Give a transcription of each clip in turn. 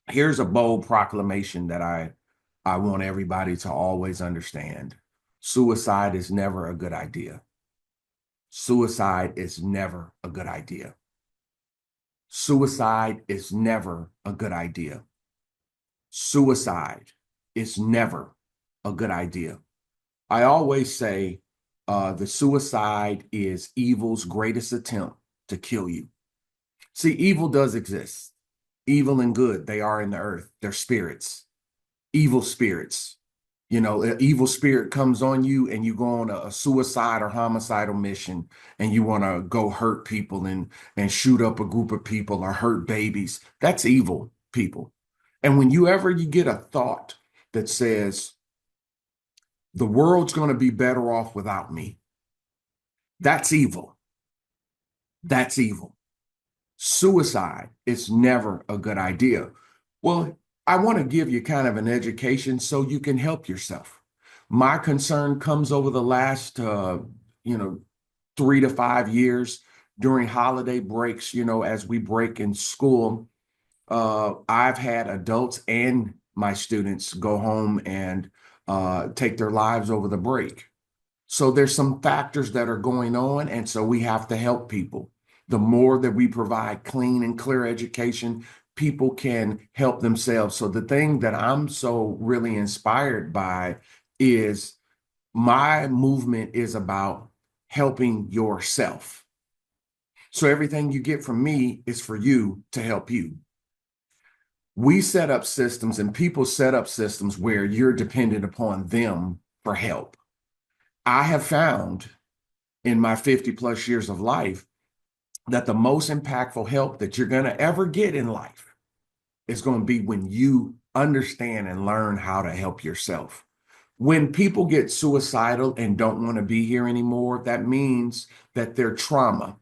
Here's a bold proclamation that I want everybody to always understand. Suicide is never a good idea. Suicide is never a good idea. Suicide is never a good idea. Suicide is never a good idea. I always say the suicide is evil's greatest attempt to kill you. See, evil does exist. Evil and good, they are in the earth. They're spirits, evil spirits. You know, an evil spirit comes on you and you go on a suicide or homicidal mission and you want to go hurt people and shoot up a group of people or hurt babies. That's evil, people. And when you get a thought that says the world's going to be better off without me, that's evil. That's evil. Suicide is never a good idea. Well, I want to give you kind of an education so you can help yourself. My concern comes over the last, you know, 3 to 5 years during holiday breaks, you know, as we break in school. I've had adults and my students go home and take their lives over the break. So there's some factors that are going on, and so we have to help people. The more that we provide clean and clear education, people can help themselves. So the thing that I'm so really inspired by is my movement is about helping yourself. So everything you get from me is for you to help you. We set up systems and people set up systems where you're dependent upon them for help. I have found in my 50 plus years of life that the most impactful help that you're going to ever get in life is going to be when you understand and learn how to help yourself. When people get suicidal and don't want to be here anymore, that means that their trauma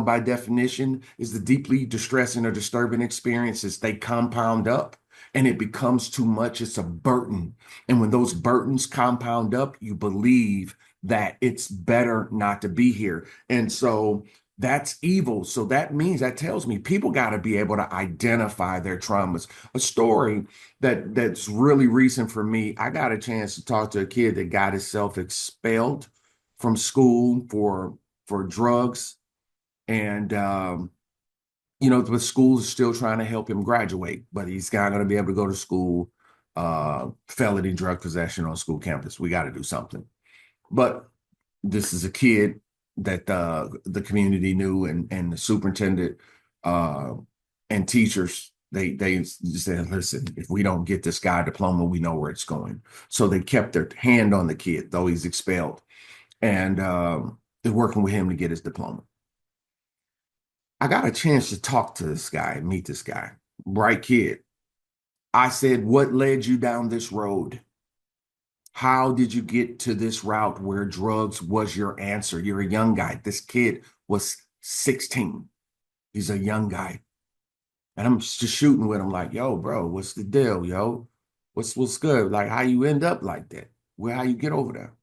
by definition is the deeply distressing or disturbing experiences. They compound up and it becomes too much. It's a burden. And when those burdens compound up, you believe that it's better not to be here. And so that's evil. So that means that tells me people got to be able to identify their traumas. A story that's really recent for me. I got a chance to talk to a kid that got himself expelled from school for drugs, and you know, the school is still trying to help him graduate, but he's not going to be able to go to school. Felony drug possession on school campus. We got to do something. But this is a kid that the community knew, and the superintendent uh, and teachers they said, listen, if we don't get this guy a diploma, we know where it's going. So they kept their hand on the kid, though he's expelled, and they're working with him to get his diploma. I got a chance to talk to this guy, meet this guy, bright kid. I said, what led you down this road? How did you get to this route where drugs was your answer? You're a young guy. This kid was 16. He's a young guy. And I'm just shooting with him like, yo, bro, what's the deal, yo? What's good? Like, how you end up like that? Well, how you get over there?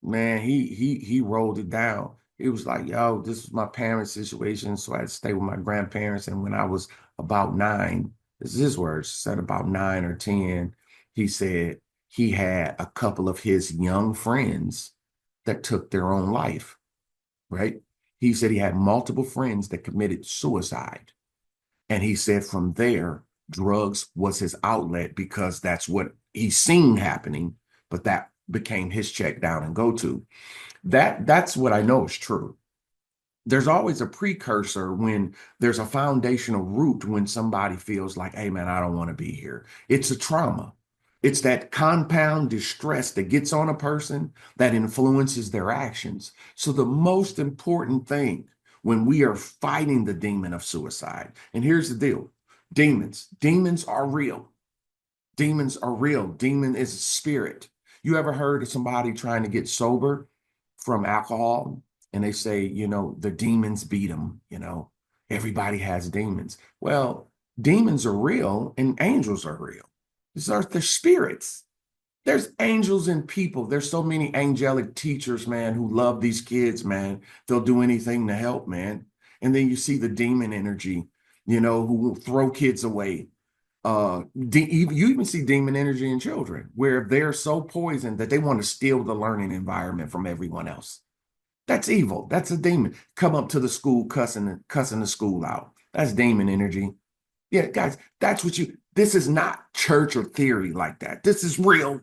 Man, he rolled it down. It was like, yo, this was my parents' situation, so I had to stay with my grandparents. And when I was about 9, this is his words, said about 9 or 10, he said he had a couple of his young friends that took their own life, right? He said he had multiple friends that committed suicide. And he said from there, drugs was his outlet because that's what he's seen happening, but that became his check down and go to. That's what I know is true. There's always a precursor when there's a foundational root when somebody feels like, hey man, I don't want to be here. It's a trauma. It's that compound distress that gets on a person that influences their actions. So the most important thing when we are fighting the demon of suicide, and here's the deal, demons are real. Demons are real. Demon is a spirit. You ever heard of somebody trying to get sober from alcohol and they say, you know, the demons beat them, you know, everybody has demons. Well, demons are real and angels are real. These are the spirits. There's angels in people. There's so many angelic teachers, man, who love these kids, man. They'll do anything to help, man. And then you see the demon energy, you know, who will throw kids away. You even see demon energy in children where they're so poisoned that they want to steal the learning environment from everyone else. That's evil. That's a demon. Come up to the school cussing the school out. That's demon energy. Yeah, guys, that's what this is not church or theory like that. This is real.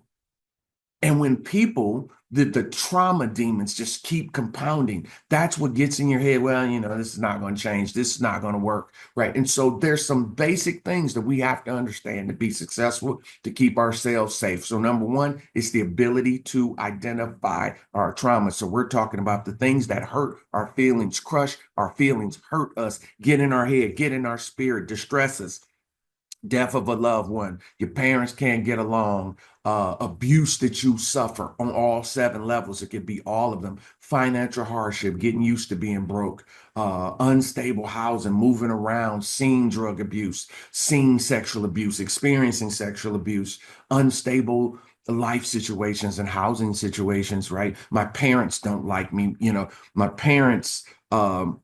And when people, the trauma demons just keep compounding, that's what gets in your head. Well, this is not going to change. This is not going to work. Right. And so there's some basic things that we have to understand to be successful, to keep ourselves safe. So number one is the ability to identify our trauma. So we're talking about the things that hurt our feelings, crush our feelings, hurt us, get in our head, get in our spirit, distress us. Death of a loved one, your parents can't get along, abuse that you suffer on all 7 levels. It could be all of them. Financial hardship, getting used to being broke, unstable housing, moving around, seeing drug abuse, seeing sexual abuse, experiencing sexual abuse, unstable life situations and housing situations, right? My parents don't like me. My parents,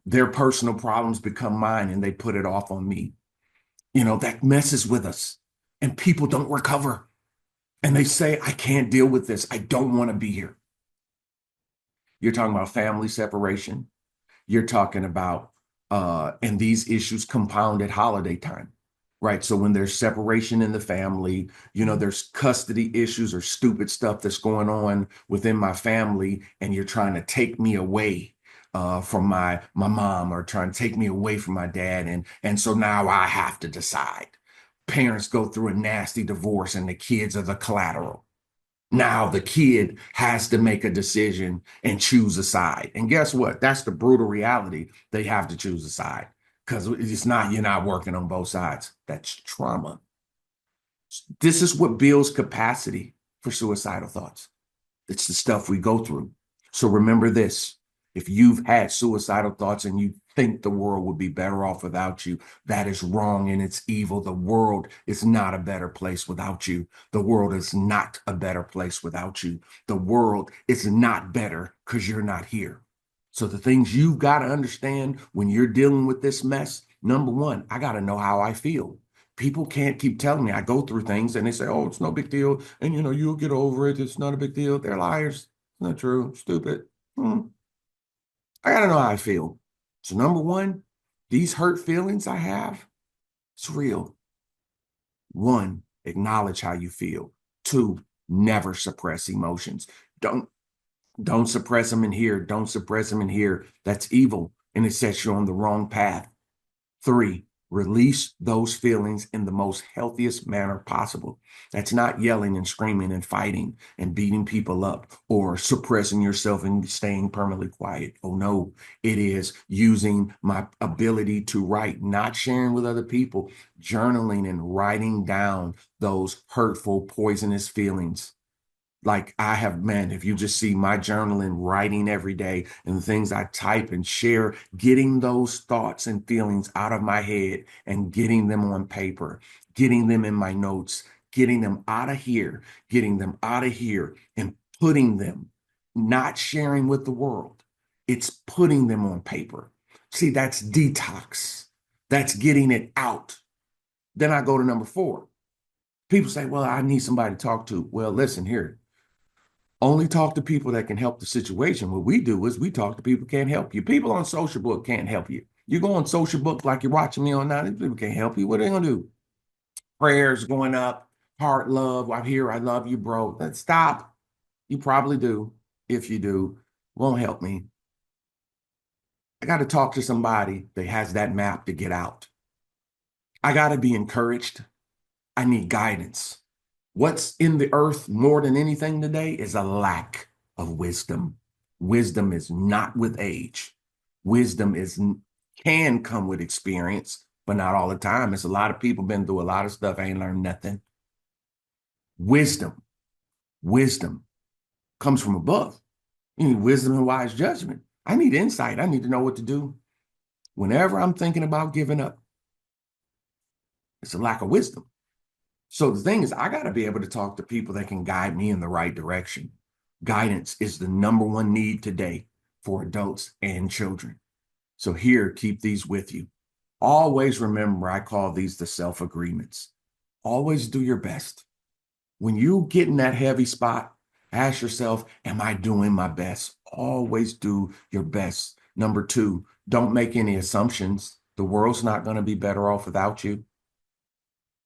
their personal problems become mine and they put it off on me. That messes with us and people don't recover. And they say, I can't deal with this. I don't want to be here. You're talking about family separation. You're talking about, and these issues compound at holiday time, right? So when there's separation in the family, there's custody issues or stupid stuff that's going on within my family, and you're trying to take me away from my mom, or trying to take me away from my dad. And so now I have to decide. Parents go through a nasty divorce and the kids are the collateral. Now the kid has to make a decision and choose a side. And guess what? That's the brutal reality. They have to choose a side because you're not working on both sides. That's trauma. This is what builds capacity for suicidal thoughts. It's the stuff we go through. So remember this. If you've had suicidal thoughts and you think the world would be better off without you, that is wrong and it's evil. The world is not a better place without you. The world is not a better place without you. The world is not better because you're not here. So the things you've got to understand when you're dealing with this mess, number one, I got to know how I feel. People can't keep telling me. I go through things and they say, oh, it's no big deal. And you'll get over it. It's not a big deal. They're liars. It's not true. Stupid. I got to know how I feel. So number one, these hurt feelings I have, it's real. One, acknowledge how you feel. Two, never suppress emotions. Don't don't suppress them in here. Don't suppress them in here. That's evil and it sets you on the wrong path. Three, release those feelings in the most healthiest manner possible. That's not yelling and screaming and fighting and beating people up or suppressing yourself and staying permanently quiet. Oh no, it is using my ability to write, not sharing with other people, journaling and writing down those hurtful, poisonous feelings. Like I have, man, if you just see my journaling, writing every day and the things I type and share, getting those thoughts and feelings out of my head and getting them on paper, getting them in my notes, getting them out of here, getting them out of here and putting them, not sharing with the world. It's putting them on paper. See, that's detox. That's getting it out. Then I go to number 4. People say, well, I need somebody to talk to. Well, listen here. Only talk to people that can help the situation. What we do is we talk to people who can't help you. People on social book can't help you. You go on social book like you're watching me on now, these people can't help you. What are they gonna do? Prayers going up, heart love. I'm here. I love you, bro. Then stop. You probably do. If you do, won't help me. I got to talk to somebody that has that map to get out. I got to be encouraged. I need guidance. What's in the earth more than anything today is a lack of wisdom. Wisdom is not with age. Wisdom can come with experience, but not all the time. It's a lot of people been through a lot of stuff, ain't learned nothing. Wisdom, wisdom comes from above. You need wisdom and wise judgment. I need insight. I need to know what to do. Whenever I'm thinking about giving up, it's a lack of wisdom. So the thing is, I got to be able to talk to people that can guide me in the right direction. Guidance is the number one need today for adults and children. So here, keep these with you. Always remember, I call these the self-agreements. always do your best. When you get in that heavy spot, ask yourself, am I doing my best? Always do your best. Number two, don't make any assumptions. The world's not going to be better off without you.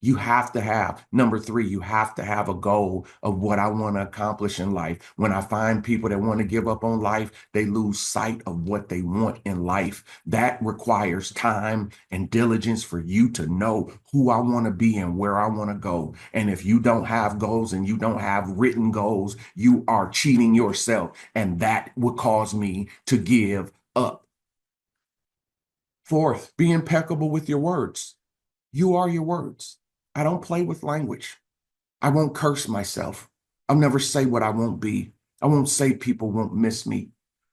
You have to have, number three, you have to have a goal of what I want to accomplish in life. When I find people that want to give up on life, they lose sight of what they want in life. That requires time and diligence for you to know who I want to be and where I want to go. And if you don't have goals and you don't have written goals, you are cheating yourself. And that would cause me to give up. Fourth, be impeccable with your words. You are your words. I don't play with language. I won't curse myself. I'll never say what I won't be. I won't say people won't miss me.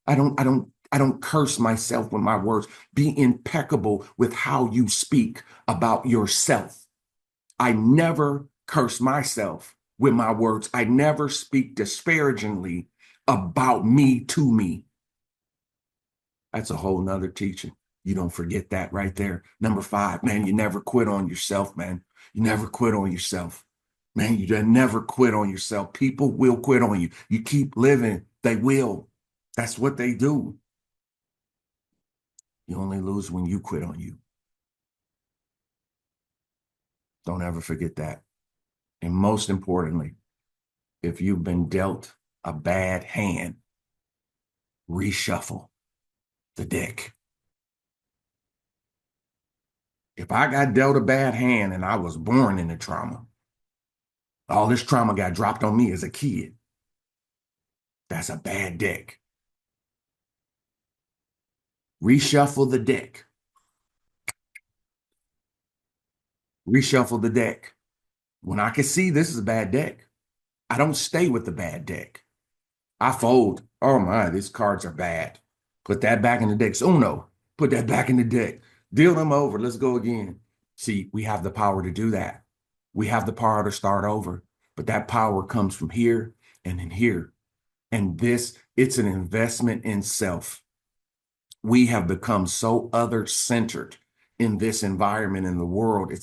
I don't curse myself with my words. Be impeccable with how you speak about yourself. I never curse myself with my words. I never speak disparagingly about me to me. That's a whole nother teaching. You don't forget that right there. Number five, man, you never quit on yourself, man. You never quit on yourself. Man, you never quit on yourself. People will quit on you. You keep living, they will. That's what they do. You only lose when you quit on you. Don't ever forget that. And most importantly, if you've been dealt a bad hand, reshuffle the deck. If I got dealt a bad hand and I was born into trauma, all this trauma got dropped on me as a kid, that's a bad deck. Reshuffle the deck. Reshuffle the deck. When I can see this is a bad deck, I don't stay with the bad deck. I fold. Oh my, these cards are bad. Put that back in the deck. Oh no, put that back in the deck. Deal them over. Let's go again. See, we have the power to do that. We have the power to start over. But that power comes from here and in here. And this, it's an investment in self. We have become so other-centered in this environment in the world.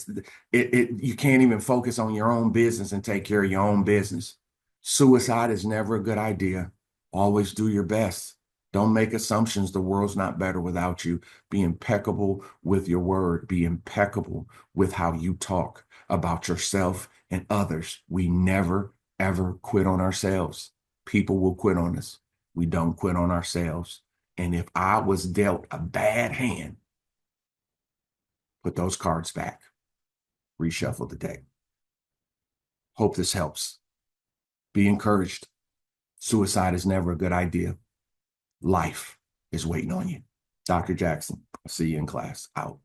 You can't even focus on your own business and take care of your own business. Suicide is never a good idea. Always do your best. Don't make assumptions. The world's not better without you. Be impeccable with your word. Be impeccable with how you talk about yourself and others. We never, ever quit on ourselves. People will quit on us. We don't quit on ourselves. And if I was dealt a bad hand, put those cards back. Reshuffle the deck. Hope this helps. Be encouraged. Suicide is never a good idea. Life is waiting on you. Dr. Jackson, I'll see you in class. Out.